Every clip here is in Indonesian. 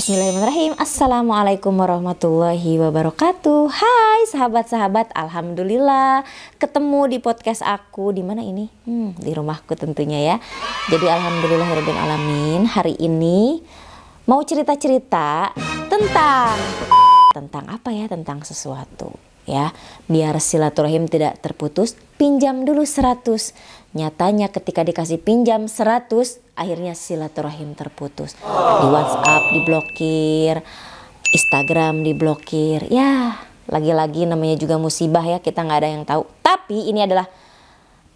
Bismillahirrahmanirrahim. Assalamualaikum warahmatullahi wabarakatuh. Hai sahabat-sahabat, alhamdulillah ketemu di podcast aku. Di mana ini? Di rumahku tentunya ya. Jadi alhamdulillahirabbil alamin. Hari ini mau cerita-cerita tentang apa ya? Tentang sesuatu ya. Biar silaturahim tidak terputus, pinjam dulu 100. Nyatanya ketika dikasih pinjam 100, akhirnya silaturahim terputus. Di WhatsApp diblokir, Instagram diblokir. Ya, lagi-lagi namanya juga musibah ya, kita nggak ada yang tahu. Tapi ini adalah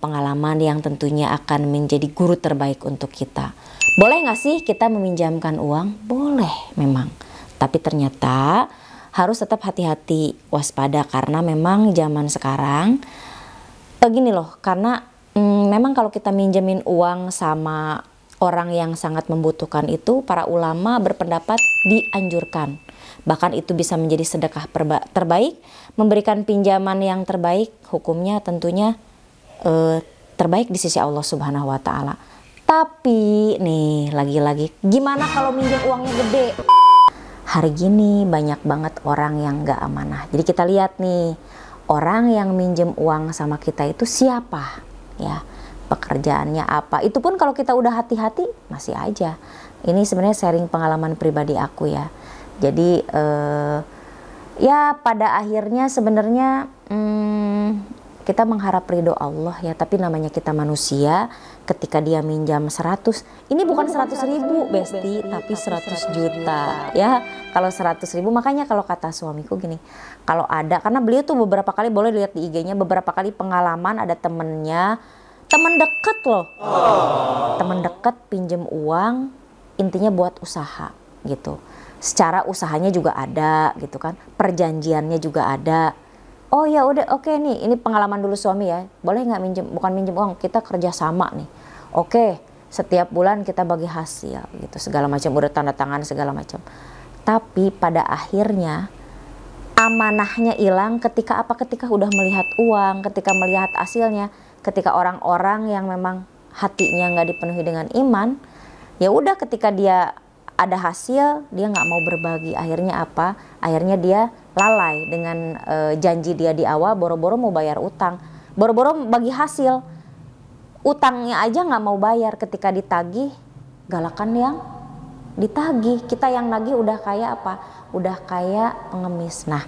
pengalaman yang tentunya akan menjadi guru terbaik untuk kita. Boleh nggak sih kita meminjamkan uang? Boleh memang. Tapi ternyata harus tetap hati-hati, waspada, karena memang zaman sekarang begini loh, karena memang kalau kita minjemin uang sama orang yang sangat membutuhkan itu, para ulama berpendapat dianjurkan. Bahkan itu bisa menjadi sedekah terbaik, memberikan pinjaman yang terbaik, hukumnya tentunya terbaik di sisi Allah Subhanahu wa Ta'ala. Tapi nih lagi-lagi, gimana kalau minjem uangnya gede? Hari gini banyak banget orang yang gak amanah. Jadi kita lihat nih, orang yang minjem uang sama kita itu siapa? Ya, pekerjaannya apa? Itu pun kalau kita udah hati-hati masih aja. Ini sebenarnya sharing pengalaman pribadi aku ya. Jadi ya pada akhirnya sebenarnya kita mengharap ridho Allah ya. Tapi namanya kita manusia, ketika dia minjam 100, ini bukan 100.000 Besti, tapi 100 juta ya. Kalau 100.000, makanya kalau kata suamiku gini, kalau ada, karena beliau tuh beberapa kali, boleh lihat di IG-nya, beberapa kali pengalaman ada temennya, temen deket loh, temen deket pinjem uang, intinya buat usaha gitu. Secara usahanya juga ada gitu kan, perjanjiannya juga ada. Oh ya udah, oke nih, ini pengalaman dulu suami ya, boleh nggak minjem, bukan minjem uang, kita kerja sama nih. Oke, setiap bulan kita bagi hasil gitu, segala macam, udah tanda tangan segala macam. Tapi pada akhirnya amanahnya hilang ketika apa? Ketika udah melihat uang, ketika melihat hasilnya, ketika orang-orang yang memang hatinya nggak dipenuhi dengan iman, ya udah, ketika dia ada hasil dia nggak mau berbagi. Akhirnya apa? Akhirnya dia lalai dengan janji dia di awal, boro-boro mau bayar utang, boro-boro bagi hasil, utangnya aja nggak mau bayar. Ketika ditagih, galakan yang ditagih, kita yang nagih udah kayak apa? Udah kayak pengemis. Nah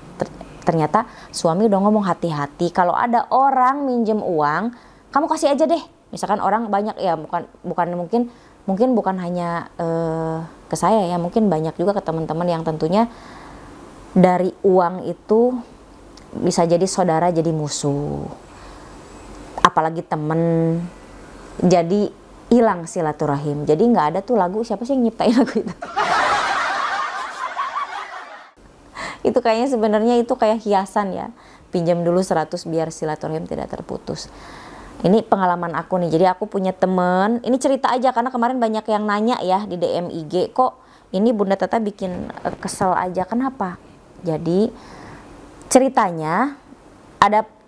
ternyata suami udah ngomong, hati-hati kalau ada orang minjem uang, kamu kasih aja deh. Misalkan orang banyak ya, mungkin bukan hanya ke saya ya, mungkin banyak juga ke teman-teman yang tentunya dari uang itu bisa jadi saudara jadi musuh, apalagi temen, jadi hilang silaturahim. Jadi nggak ada tuh lagu, siapa sih yang nyiptain lagu itu? Itu kayaknya sebenarnya itu kayak hiasan ya, pinjam dulu 100 biar silaturahim tidak terputus. Ini pengalaman aku nih. Jadi aku punya temen, ini cerita aja karena kemarin banyak yang nanya ya di DM IG, kok ini Bunda Tata bikin kesel aja, kenapa? Jadi ceritanya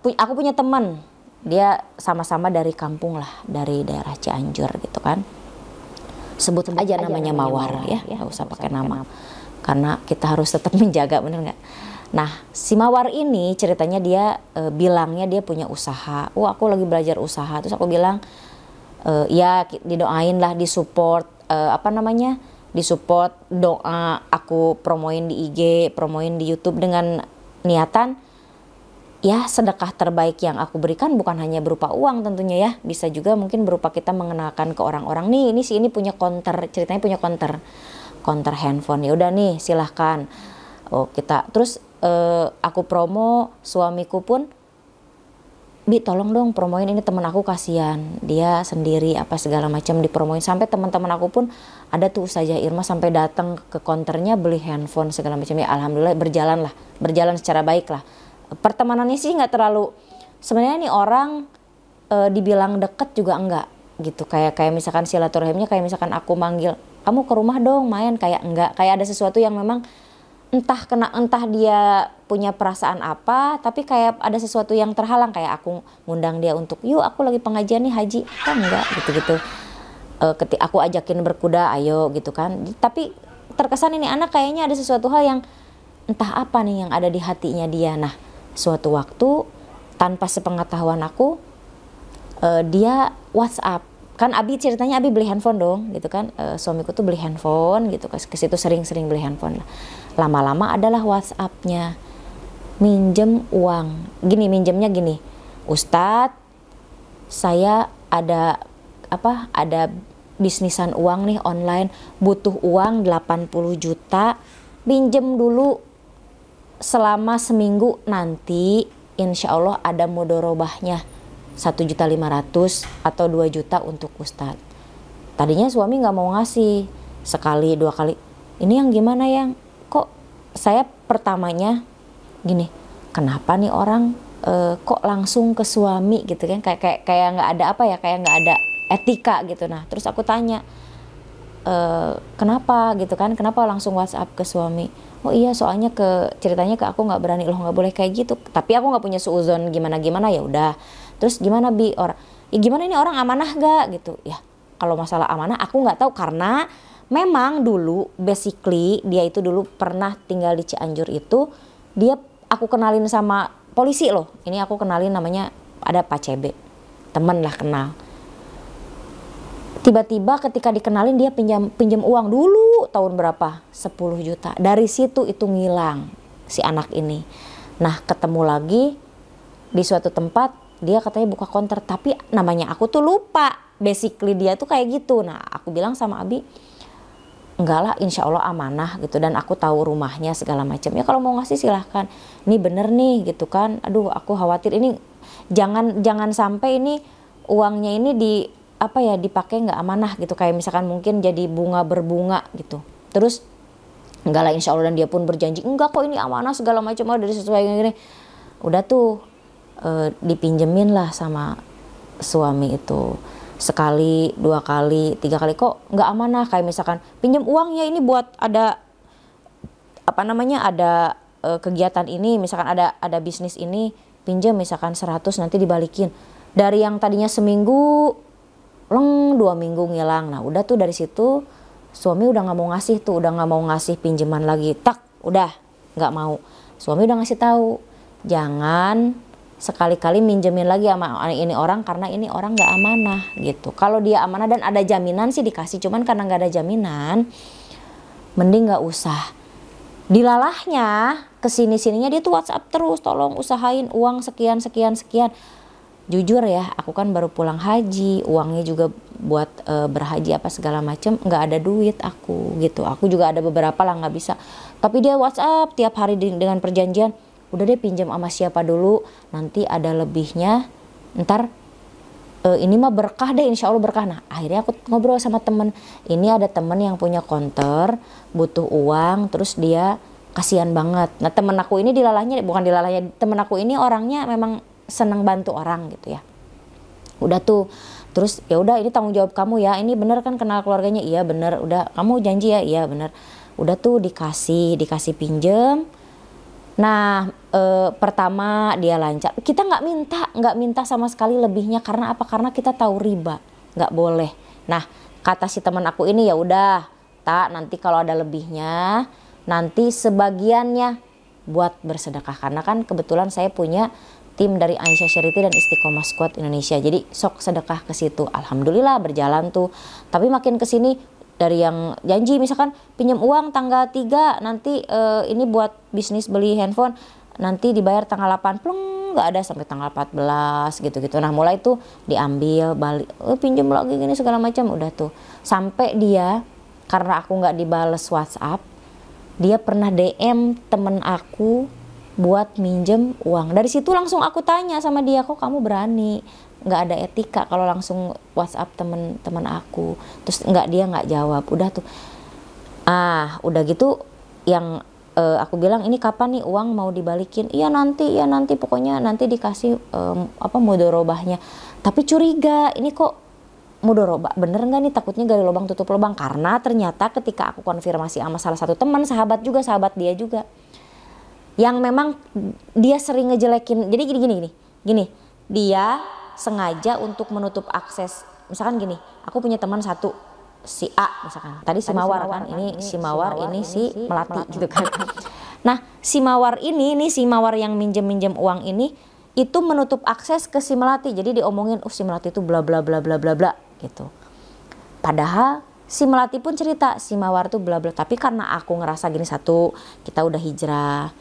aku punya temen, dia sama-sama dari kampung lah, dari daerah Cianjur gitu kan. Sebut aja namanya Mawar ya, nggak usah pakai nama, karena kita harus tetap menjaga, bener nggak? Nah si Mawar ini ceritanya dia bilangnya dia punya usaha. Aku lagi belajar usaha. Terus aku bilang ya didoain lah, disupport, disupport, doa, aku promoin di IG, promoin di YouTube dengan niatan ya sedekah terbaik yang aku berikan bukan hanya berupa uang tentunya ya, bisa juga mungkin berupa kita mengenalkan ke orang-orang, nih ini punya counter, ceritanya punya counter handphone, ya udah nih silahkan. Kita terus aku promo, suamiku pun, Bi tolong dong promoin ini, temen aku kasihan, dia sendiri apa segala macam, dipromoin. Sampai teman-teman aku pun ada tuh, Ustazah Irma sampai datang ke counternya beli handphone segala macam ya. Alhamdulillah berjalan secara baik lah. Pertemanannya sih nggak terlalu, sebenarnya nih orang dibilang deket juga enggak gitu, kayak misalkan silaturahimnya kayak misalkan aku manggil kamu ke rumah dong main, kayak enggak, kayak ada sesuatu yang memang entah dia punya perasaan apa, tapi kayak ada sesuatu yang terhalang, kayak aku ngundang dia untuk yuk aku lagi pengajian nih haji, kan enggak gitu-gitu. Ketika aku ajakin berkuda ayo gitu kan, tapi terkesan ini anak kayaknya ada sesuatu hal yang entah apa nih yang ada di hatinya dia. Nah, suatu waktu tanpa sepengetahuan aku, dia WhatsApp. Kan Abi ceritanya Abi beli handphone dong gitu kan, suamiku tuh beli handphone gitu, ke situ sering-sering beli handphone. Lama-lama adalah WhatsAppnya, minjem uang. Gini, minjemnya gini, Ustadz, saya ada bisnisan uang nih online, butuh uang 80 juta, pinjem dulu selama seminggu, nanti insya Allah ada mudorobahnya 1.500.000 atau 2 juta untuk Ustadz. Tadinya suami nggak mau ngasih, sekali dua kali. Ini yang gimana yang kok saya pertamanya gini, kenapa nih orang kok langsung ke suami gitu kan, kayak nggak ada apa ya, kayak nggak ada etika gitu. Nah terus aku tanya, kenapa gitu kan, kenapa langsung WhatsApp ke suami? Oh iya, soalnya ceritanya ke aku nggak berani, loh nggak boleh kayak gitu. Tapi aku nggak punya suuzon gimana ya udah. Terus gimana Bi, ya gimana ini orang amanah gak gitu ya. Kalau masalah amanah aku nggak tahu, karena memang dulu basically dia itu dulu pernah tinggal di Cianjur itu, dia aku kenalin sama polisi loh. Ini aku kenalin namanya ada Pak CB, temen lah kenal. Tiba-tiba ketika dikenalin dia pinjam uang dulu tahun berapa, 10 juta. Dari situ itu ngilang si anak ini. Nah ketemu lagi di suatu tempat, dia katanya buka konter, tapi namanya aku tuh lupa. Basically dia tuh kayak gitu. Nah aku bilang sama Abi, enggak lah, insya Allah amanah gitu, dan aku tahu rumahnya segala macam. Ya kalau mau ngasih silahkan. Ini bener nih gitu kan. Aduh aku khawatir ini jangan sampai ini uangnya ini dipakai nggak amanah gitu, kayak misalkan mungkin jadi bunga berbunga gitu. Terus enggak lah insya Allah, dan dia pun berjanji enggak kok ini amanah segala macam, dari sesuai gini. Udah tuh dipinjemin lah sama suami itu, sekali, dua kali, tiga kali, kok nggak amanah. Kayak misalkan pinjam uangnya ini buat ada ada kegiatan ini, misalkan ada bisnis ini, pinjam misalkan 100, nanti dibalikin. Dari yang tadinya seminggu 2 minggu ngilang. Nah udah tuh dari situ suami udah nggak mau ngasih tuh, udah nggak mau ngasih pinjaman lagi, udah nggak mau. Suami udah ngasih tahu, jangan sekali-kali minjemin lagi sama ini orang, karena ini orang nggak amanah gitu. Kalau dia amanah dan ada jaminan sih dikasih, cuman karena nggak ada jaminan mending nggak usah. Dilalahnya kesini-sininya dia tuh WhatsApp terus, tolong usahain uang sekian. Jujur ya, aku kan baru pulang haji, uangnya juga buat berhaji apa segala macam, nggak ada duit aku gitu. Aku juga ada beberapa lah nggak bisa, tapi dia WhatsApp tiap hari dengan perjanjian, udah deh pinjam sama siapa dulu, nanti ada lebihnya ntar ini mah berkah deh, insya Allah berkah. Nah akhirnya aku ngobrol sama temen, ini ada temen yang punya konter, butuh uang, terus dia kasihan banget. Nah temen aku ini temen aku ini orangnya memang senang bantu orang gitu ya. Udah tuh, terus ya udah ini tanggung jawab kamu ya, ini bener kan kenal keluarganya, iya bener, udah kamu janji ya, iya bener. Udah tuh dikasih pinjem. Nah pertama dia lancar, kita nggak minta sama sekali lebihnya, karena apa? Karena kita tahu riba, nggak boleh. Nah kata si teman aku ini, ya udah nanti kalau ada lebihnya nanti sebagiannya buat bersedekah, karena kan kebetulan saya punya tim dari Aisyah Charity dan Istiqomah Squad Indonesia, jadi sok sedekah ke situ. Alhamdulillah berjalan tuh. Tapi makin kesini, dari yang janji misalkan pinjam uang tanggal 3 nanti ini buat bisnis beli handphone, nanti dibayar tanggal 8, plung, nggak ada sampai tanggal 14 gitu-gitu. Nah mulai tuh diambil balik, pinjam lagi gini segala macam. Udah tuh sampai dia, karena aku nggak dibales WhatsApp, dia pernah DM temen aku buat minjem uang. Dari situ langsung aku tanya sama dia, kok kamu berani, nggak ada etika kalau langsung WhatsApp teman aku. Terus dia nggak jawab. Udah tuh udah gitu yang aku bilang, ini kapan nih uang mau dibalikin? Iya nanti pokoknya nanti dikasih mudorobahnya. Tapi curiga, ini kok mudorobah bener nggak nih, takutnya gali lubang tutup lubang. Karena ternyata ketika aku konfirmasi sama salah satu teman, sahabat dia juga, yang memang dia sering ngejelekin. Jadi gini, dia sengaja untuk menutup akses. Misalkan gini, aku punya teman satu si A misalkan. Tadi si Mawar kan, ini si Mawar, ini si Melati gitu kan. Nah, si Mawar ini, nih si Mawar yang minjem uang ini itu menutup akses ke si Melati. Jadi diomongin, si Melati itu bla bla bla bla bla bla gitu. Padahal si Melati pun cerita, si Mawar tuh bla bla. Tapi karena aku ngerasa gini, satu, kita udah hijrah,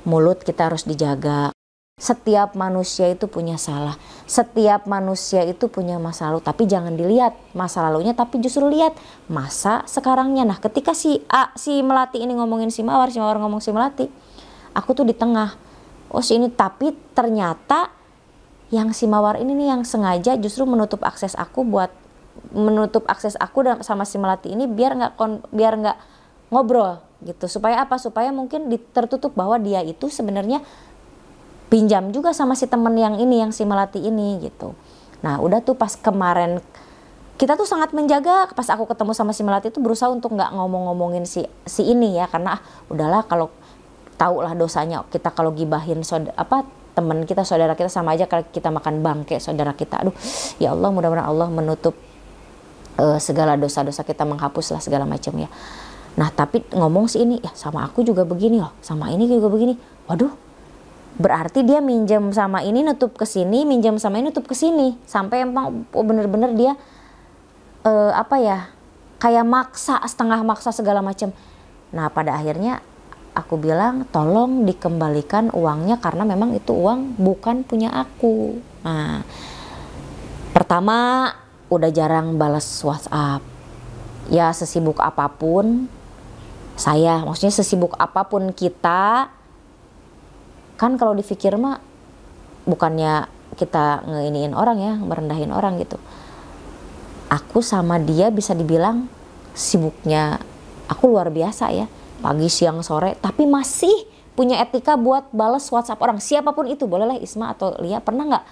mulut kita harus dijaga. Setiap manusia itu punya salah, setiap manusia itu punya masa lalu, tapi jangan dilihat masa lalunya, tapi justru lihat masa sekarangnya. Nah, ketika si Melati ini ngomongin si Mawar ngomong si Melati, aku tuh di tengah. Oh, si ini, tapi ternyata yang si Mawar ini nih yang sengaja justru menutup akses aku sama si Melati ini biar nggak ngobrol gitu. Supaya apa? Supaya mungkin tertutup bahwa dia itu sebenarnya pinjam juga sama si temen yang ini, yang si Melati ini gitu. Nah, udah tuh pas kemarin kita tuh sangat menjaga, pas aku ketemu sama si Melati itu berusaha untuk nggak ngomongin si ini ya, karena udahlah, kalau tahu lah dosanya kita kalau gibahin temen kita, saudara kita, sama aja kalau kita makan bangke saudara kita. Aduh, ya Allah, mudah-mudahan Allah menutup segala dosa-dosa kita, menghapus lah segala macam ya. Nah, tapi ngomong si ini, ya sama aku juga begini loh, sama ini juga begini. Waduh, berarti dia minjem sama ini nutup ke sini, minjem sama ini nutup ke sini, sampai emang bener-bener dia kayak maksa, setengah maksa segala macam. Nah, pada akhirnya aku bilang tolong dikembalikan uangnya karena memang itu uang bukan punya aku. Nah, pertama udah jarang balas WhatsApp. Ya sesibuk apapun maksudnya sesibuk apapun kita, kan kalau dipikir mah bukannya kita ngeiniin orang ya, merendahin orang gitu. Aku sama dia bisa dibilang sibuknya aku luar biasa ya, pagi siang sore, tapi masih punya etika buat balas WhatsApp orang siapapun itu. Bolehlah Isma atau Lia, pernah nggak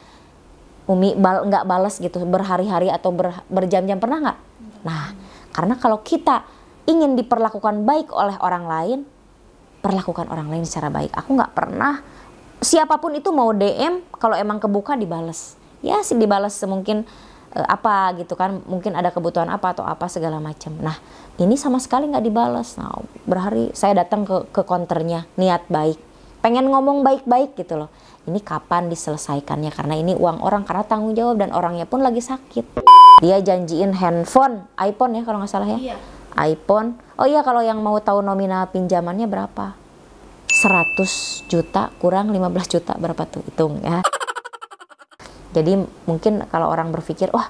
Umi nggak balas gitu berhari-hari atau berjam-jam, pernah nggak? Nah, karena kalau kita ingin diperlakukan baik oleh orang lain, perlakukan orang lain secara baik. Aku nggak pernah, siapapun itu mau DM, kalau emang kebuka dibales. Ya sih dibales semungkin apa gitu kan, mungkin ada kebutuhan apa atau apa segala macam. Nah, ini sama sekali nggak dibales. Nah, berhari saya datang ke counternya, niat baik, pengen ngomong baik-baik gitu loh. Ini kapan diselesaikannya, karena ini uang orang, karena tanggung jawab, dan orangnya pun lagi sakit. Dia janjiin handphone, iPhone ya kalau nggak salah ya. Iya. iPhone. Oh iya, kalau yang mau tahu nominal pinjamannya berapa? 100 juta kurang 15 juta, berapa tuh? Hitung ya. Jadi mungkin kalau orang berpikir, wah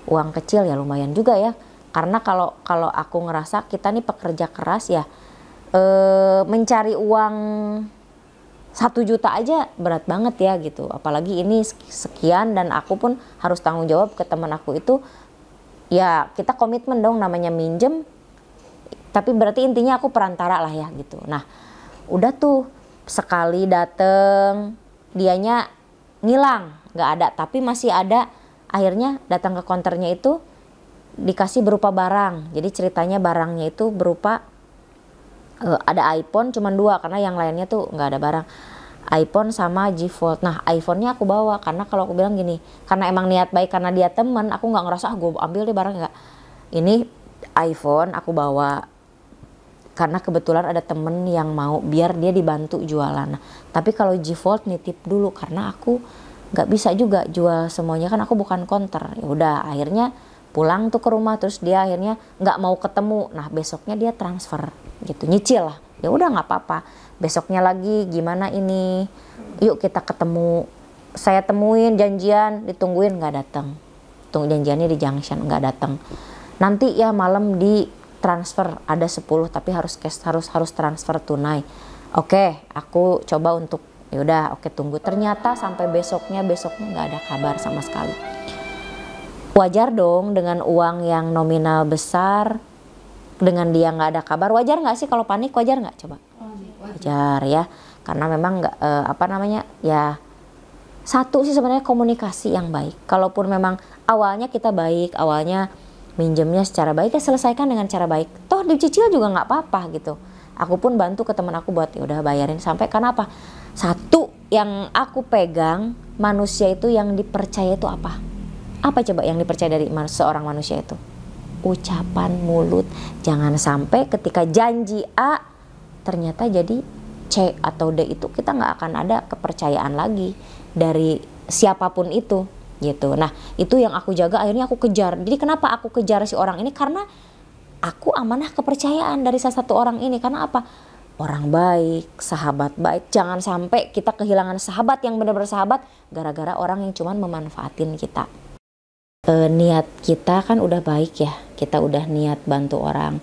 uang kecil ya, lumayan juga ya. Karena kalau aku ngerasa kita nih pekerja keras ya, mencari uang 1 juta aja berat banget ya gitu. Apalagi ini sekian, dan aku pun harus tanggung jawab ke teman aku itu. Ya kita komitmen dong, namanya minjem. Tapi berarti intinya aku perantara lah ya gitu. Nah, udah tuh sekali dateng dianya ngilang, nggak ada, tapi masih ada. Akhirnya datang ke counternya itu dikasih berupa barang. Jadi ceritanya barangnya itu berupa ada iPhone cuman 2, karena yang lainnya tuh nggak ada barang. iPhone sama G Fold. Nah, iPhone-nya aku bawa karena kalau aku bilang gini, karena emang niat baik, karena dia temen, aku nggak ngerasa gue ambil deh barang, nggak. Ini iPhone aku bawa karena kebetulan ada temen yang mau, biar dia dibantu jualan. Nah, tapi kalau G Fold nitip dulu karena aku nggak bisa juga jual semuanya, kan aku bukan counter. Ya udah, akhirnya pulang tuh ke rumah, terus dia akhirnya nggak mau ketemu. Nah, besoknya dia transfer gitu, nyicil lah. Ya udah nggak apa-apa. Besoknya lagi, gimana ini? Yuk kita ketemu. Saya temuin, janjian, ditungguin nggak datang. Tunggu janjiannya di junction, nggak datang. Nanti ya malam di transfer, ada 10 tapi harus cash, harus transfer tunai. Oke, aku coba untuk yaudah, oke tunggu. Ternyata sampai besoknya nggak ada kabar sama sekali. Wajar dong dengan uang yang nominal besar, dengan dia nggak ada kabar. Wajar nggak sih kalau panik? Wajar nggak? Coba. Wajar ya, karena memang nggak ya. Satu sih sebenarnya komunikasi yang baik. Kalaupun memang awalnya kita baik, awalnya minjemnya secara baik, ya selesaikan dengan cara baik. Toh dicicil juga nggak apa-apa gitu. Aku pun bantu ke teman aku buat ya udah bayarin sampai, karena apa? Satu yang aku pegang, manusia itu yang dipercaya itu apa? Apa coba yang dipercaya dari seorang manusia itu? ucapan mulut. Jangan sampai ketika janji A ternyata jadi C atau D, itu kita nggak akan ada kepercayaan lagi dari siapapun itu gitu. Nah itu yang aku jaga, akhirnya aku kejar. Jadi kenapa aku kejar si orang ini? Karena aku amanah kepercayaan dari salah satu orang ini. Karena apa? Orang baik, sahabat baik. Jangan sampai kita kehilangan sahabat yang benar-benar sahabat gara-gara orang yang cuman memanfaatin kita. Niat kita kan udah baik ya, kita udah niat bantu orang,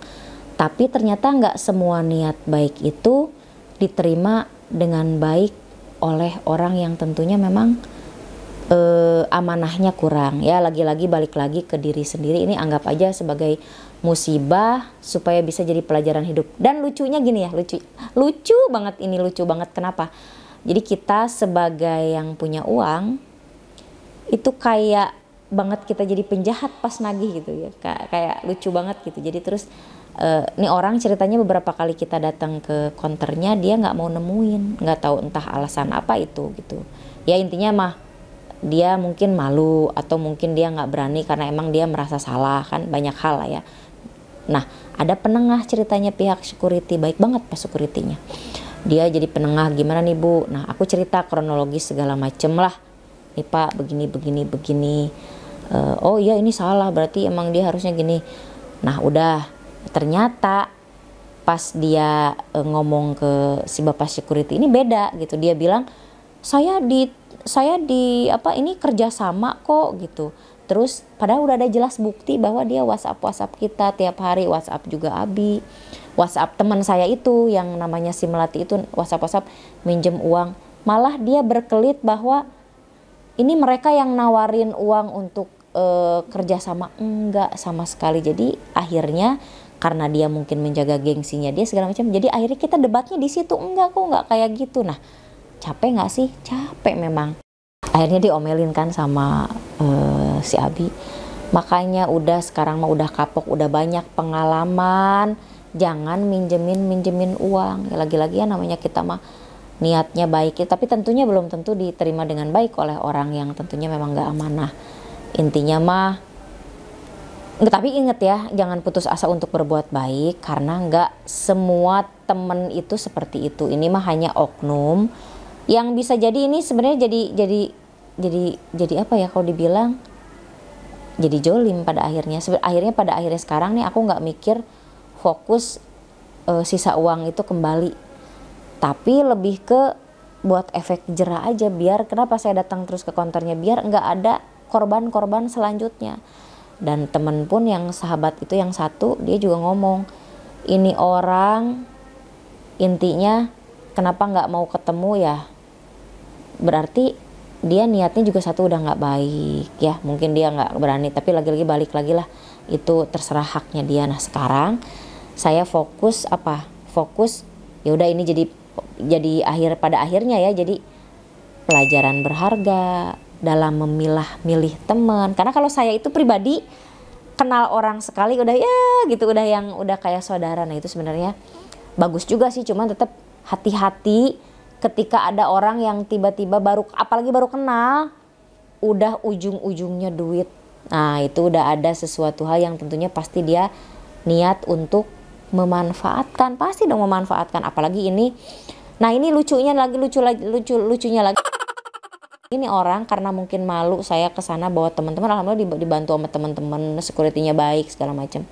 tapi ternyata nggak semua niat baik itu diterima dengan baik oleh orang yang tentunya memang amanahnya kurang ya. Lagi-lagi balik lagi ke diri sendiri, ini anggap aja sebagai musibah supaya bisa jadi pelajaran hidup. Dan lucunya gini ya, lucu banget ini, lucu banget. Kenapa? Jadi kita sebagai yang punya uang itu kayak banget kita jadi penjahat pas nagih gitu ya, kayak lucu banget gitu. Jadi terus nih orang ceritanya beberapa kali kita datang ke konternya, dia nggak mau nemuin, nggak tahu entah alasan apa itu gitu ya. Intinya mah dia mungkin malu atau mungkin dia nggak berani karena emang dia merasa salah, kan banyak hal lah ya. Nah ada penengah ceritanya, pihak security, baik banget pas securitynya, dia jadi penengah. Gimana nih Bu? Nah aku cerita kronologis segala macem lah, nih Pak begini. Oh iya ini salah, berarti emang dia harusnya gini. Nah udah, ternyata pas dia ngomong ke si bapak security ini beda gitu. Dia bilang saya di apa ini kerjasama kok gitu. Terus padahal udah ada jelas bukti bahwa dia WhatsApp kita tiap hari, WhatsApp juga Abi, WhatsApp teman saya itu yang namanya si Melati itu, WhatsApp minjem uang. Malah dia berkelit bahwa ini mereka yang nawarin uang untuk kerjasama. Enggak sama sekali. Jadi akhirnya karena dia mungkin menjaga gengsinya dia segala macam, jadi akhirnya kita debatnya di situ. Enggak kok, enggak kayak gitu. Nah capek nggak sih? Capek memang. Akhirnya diomelin kan sama si Abi. Makanya udah sekarang mah udah kapok, udah banyak pengalaman. Jangan minjemin uang ya. Lagi-lagi ya namanya kita mah niatnya baik ya, tapi tentunya belum tentu diterima dengan baik oleh orang yang tentunya memang nggak amanah. Intinya mah, tapi inget ya, jangan putus asa untuk berbuat baik, karena nggak semua temen itu seperti itu. Ini mah hanya oknum yang bisa jadi ini sebenarnya jadi apa ya kalau dibilang, jadi jolim pada akhirnya. Akhirnya pada akhirnya sekarang nih aku nggak mikir fokus sisa uang itu kembali, tapi lebih ke buat efek jera aja. Biar kenapa saya datang terus ke konternya, biar nggak ada korban-korban selanjutnya. Dan temen pun yang sahabat itu yang satu, dia juga ngomong, ini orang intinya kenapa nggak mau ketemu ya, berarti dia niatnya juga satu udah nggak baik ya. Mungkin dia nggak berani, tapi lagi-lagi balik lagi lah, itu terserah haknya dia. Nah sekarang saya fokus ya udah, ini jadi pada akhirnya ya jadi pelajaran berharga dalam milih teman. Karena kalau saya itu pribadi kenal orang sekali udah ya gitu, udah kayak saudara. Nah itu sebenarnya bagus juga sih, cuman tetap hati-hati ketika ada orang yang tiba-tiba apalagi baru kenal udah ujung-ujungnya duit. Nah itu udah ada sesuatu hal yang tentunya pasti dia niat untuk memanfaatkan, pasti dong memanfaatkan. Apalagi ini, nah ini lucunya lagi, ini orang karena mungkin malu, saya kesana bawa teman-teman, alhamdulillah dibantu sama teman-teman, securitynya baik segala macam.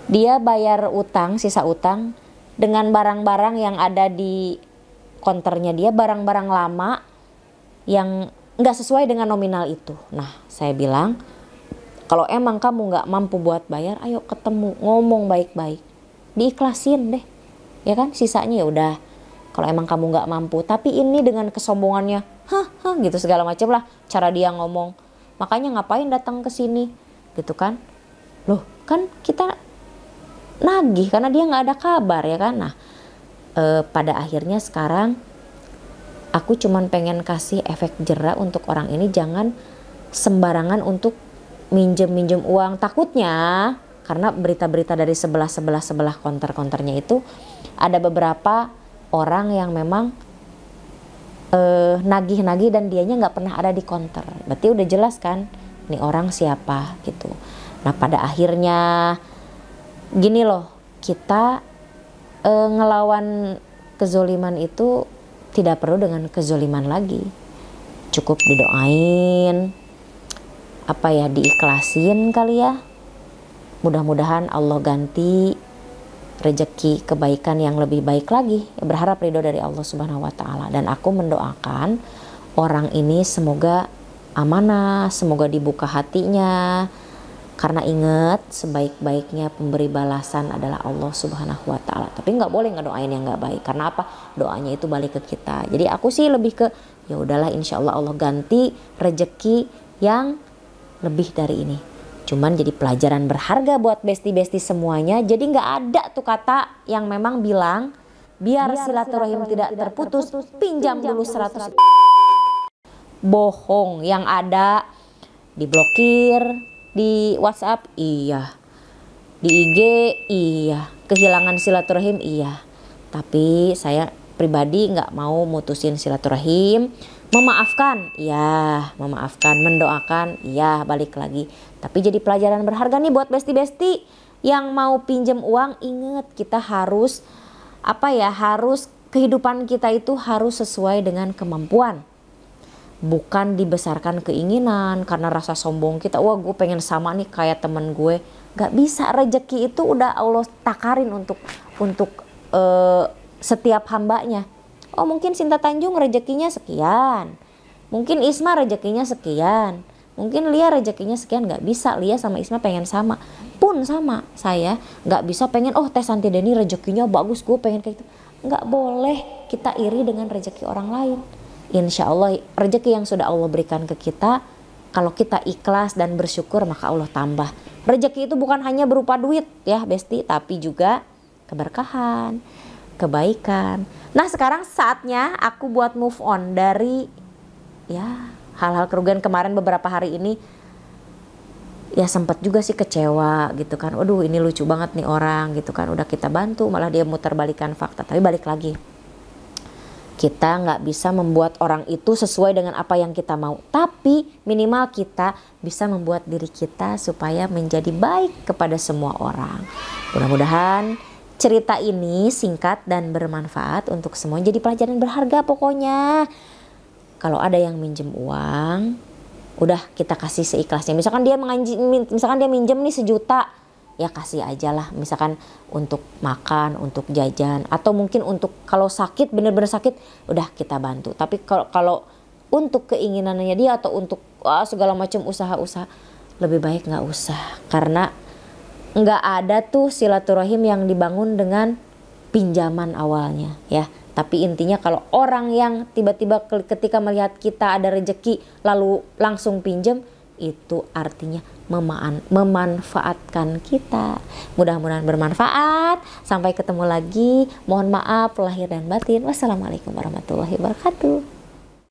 Dia bayar utang, sisa utang dengan barang-barang yang ada di konternya dia, barang-barang lama yang nggak sesuai dengan nominal itu. Nah saya bilang, kalau emang kamu nggak mampu buat bayar, ayo ketemu, ngomong baik-baik, diikhlasin deh, ya kan. Sisanya ya udah, kalau emang kamu nggak mampu. Tapi ini dengan kesombongannya, gitu segala macam lah cara dia ngomong. Makanya ngapain datang ke sini, gitu kan? Loh, kan kita nagih karena dia nggak ada kabar ya kan. Nah, pada akhirnya sekarang aku cuman pengen kasih efek jera untuk orang ini, jangan sembarangan untuk minjem uang. Takutnya karena berita-berita dari sebelah konternya itu ada beberapa orang yang memang nagih dan dianya nggak pernah ada di konter. Berarti udah jelas kan nih orang siapa gitu. Nah pada akhirnya gini loh, kita ngelawan kezoliman itu tidak perlu dengan kezoliman lagi. Cukup didoain, diikhlasin kali ya. Mudah-mudahan Allah ganti rezeki kebaikan yang lebih baik lagi. Berharap ridho dari Allah Subhanahu wa taala. Dan aku mendoakan orang ini semoga amanah, semoga dibuka hatinya. Karena ingat, sebaik-baiknya pemberi balasan adalah Allah Subhanahu wa taala. Tapi nggak boleh ngedoain yang nggak baik. Karena apa? Doanya itu balik ke kita. Jadi aku sih lebih ke ya udahlah, insya Allah Allah ganti rezeki yang lebih dari ini. Cuman jadi pelajaran berharga buat besti-besti semuanya. Jadi nggak ada tuh kata yang memang bilang biar silaturahim tidak terputus, pinjam dulu 100. Bohong. Yang ada diblokir di WhatsApp, iya, di IG, iya, kehilangan silaturahim, iya. Tapi saya pribadi nggak mau mutusin silaturahim. Memaafkan, ya, memaafkan, mendoakan, ya, balik lagi. Tapi jadi pelajaran berharga nih buat besti-besti yang mau pinjem uang. Ingat, kita harus harus kehidupan kita itu harus sesuai dengan kemampuan. Bukan dibesarkan keinginan karena rasa sombong kita. Wah, gue pengen sama nih kayak temen gue. Gak bisa, rezeki itu udah Allah takarin untuk setiap hambanya. Oh, mungkin Sinta Tanjung rezekinya sekian, mungkin Isma rezekinya sekian, mungkin Lia rezekinya sekian. Gak bisa Lia sama Isma pengen sama. Pun sama saya gak bisa pengen Teh Santi Deni rezekinya bagus, gue pengen kayak gitu. Gak boleh kita iri dengan rezeki orang lain. Insya Allah rezeki yang sudah Allah berikan ke kita, kalau kita ikhlas dan bersyukur maka Allah tambah. Rezeki itu bukan hanya berupa duit ya besti, tapi juga keberkahan, kebaikan. Nah sekarang saatnya aku buat move on dari ya hal-hal kerugian kemarin. Beberapa hari ini ya sempat juga sih kecewa gitu kan. Waduh, ini lucu banget nih orang gitu kan, udah kita bantu malah dia muter balikan fakta. Tapi balik lagi, kita nggak bisa membuat orang itu sesuai dengan apa yang kita mau. Tapi minimal kita bisa membuat diri kita supaya menjadi baik kepada semua orang. Mudah-mudahan cerita ini singkat dan bermanfaat untuk semua. Jadi pelajaran berharga pokoknya. Kalau ada yang minjem uang, udah kita kasih seikhlasnya. Misalkan dia minjem nih 1 juta. Ya kasih aja lah, misalkan untuk makan, untuk jajan, atau mungkin untuk kalau sakit, bener-bener sakit, udah kita bantu. Tapi kalau untuk keinginannya dia atau untuk segala macam usaha-usaha, lebih baik nggak usah. Karena nggak ada tuh silaturahim yang dibangun dengan pinjaman awalnya ya. Tapi intinya kalau orang yang tiba-tiba ketika melihat kita ada rezeki lalu langsung pinjam, itu artinya memanfaatkan kita. Mudah-mudahan bermanfaat. Sampai ketemu lagi. Mohon maaf lahir dan batin. Wassalamualaikum warahmatullahi wabarakatuh.